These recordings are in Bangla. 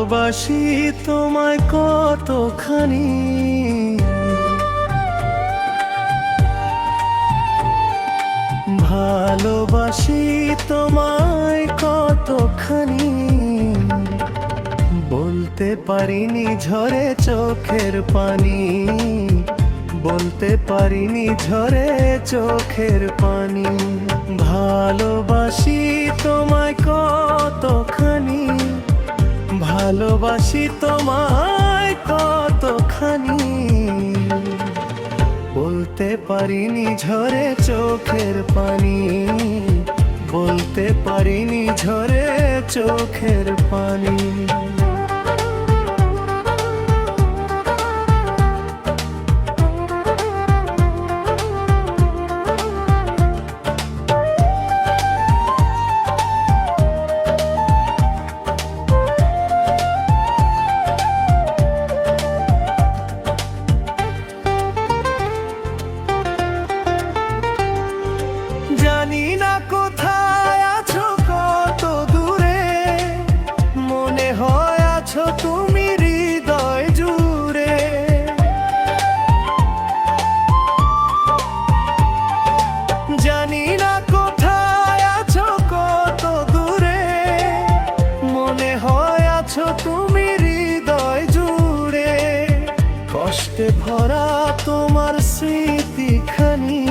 ভালোবাসি তোমায় কতখানি, ভালোবাসি তোমায় কতখানি, বলতে পারিনি ঝরে চোখের পানি, বলতে পারিনি ঝরে চোখের পানি। ভালোবাসি তোমায় কতখানি, ভালোবাসি তোমায় কতখানি, বলতে পারিনি ঝরে চোখের পানি, বলতে পারিনি ঝরে চোখের পানি। জানি না কোথায় আছো কত দূরে, মনে হয় আছো তুমি হৃদয় জুড়ে। জানি না কোথায় আছো কত দূরে, মনে হয় আছো তুমি হৃদয় জুড়ে। কষ্টে ভরা তোমার স্মৃতিখানি,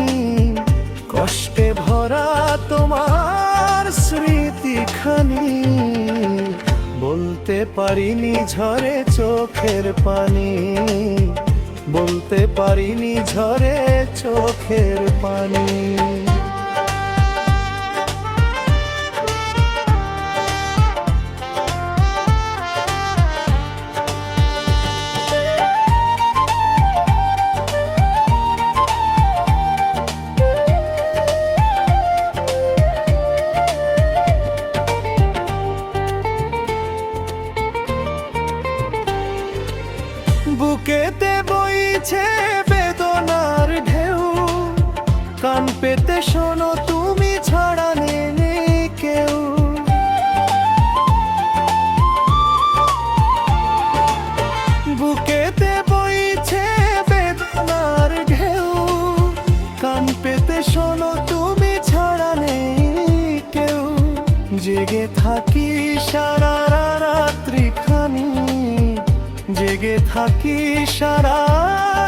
কষ্টে ভরা তোমার স্মৃতিখানি, বলতে পারিনি ঝরে চোখের পানি, বলতে পারিনি ঝরে চোখের পানি। বুকেতে বইছে বেদনার ঢেউ, কান পেতে শোনো তুমি ছাড়া নেই কেউ। বুকেতে বইছে বেদনার ঢেউ, কান পেতে শোনো তুমি ছাড়া নেই কেউ। জেগে থাকি সারা রাত্রি খানি, জেগে থাকি সারা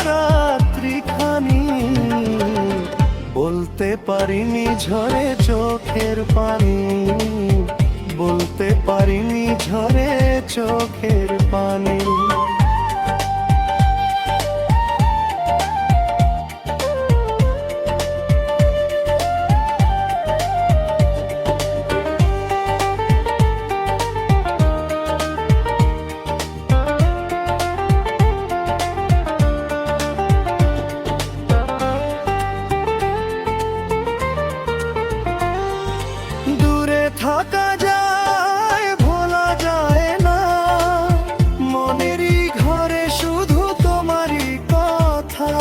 রাত্রি খানি, বলতে পারিনি ঝরে চোখের পানি, বলতে পারিনি ঝরে চোখের পানি। থাকা যায় ভোলা যায় না, মনেরই ঘরে শুধু তোমারই কথা।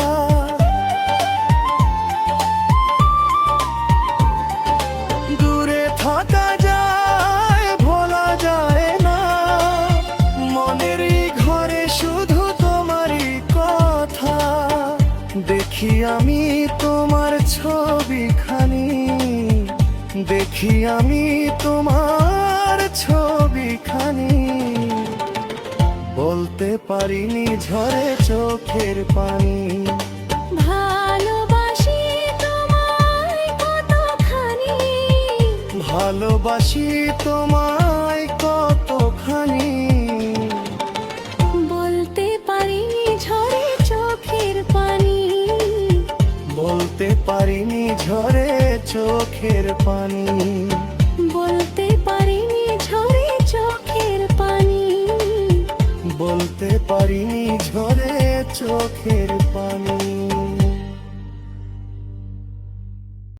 দূরে থাকা যায় ভোলা যায় না, মনেরই ঘরে শুধু তোমারই কথা। দেখি আমি তোমার ছবিখানি, দেখি আমি তোমার ছবিখানি, বলতে পারিনি ঝরে চোখের পানি। ভালোবাসি তোমায় কতখানি, ভালোবাসি তোমায় কতখানি, বলতে পারিনি ঝরে চোখের পানি, বলতে পারিনি ঝরে চোখের পানি, বলতে পারিনি ঝরে চোখের পানি, বলতে পারিনি ঝরে চোখের পানি।